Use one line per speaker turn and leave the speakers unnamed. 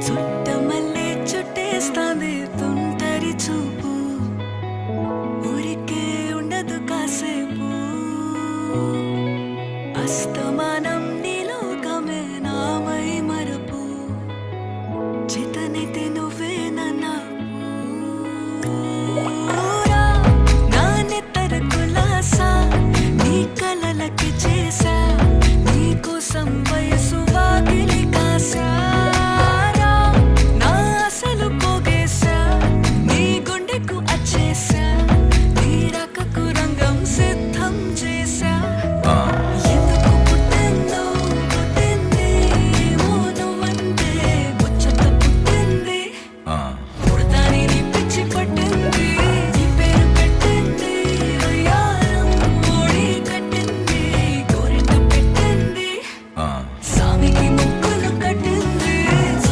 చుట్టమల్లే చుట్టేస్తాంది తుంటరి చూపు, ఊరికే ఉండదు కాసేపు. అస్తమానం నీలోకమే నామై మరపు, చేతనైతే నువ్వే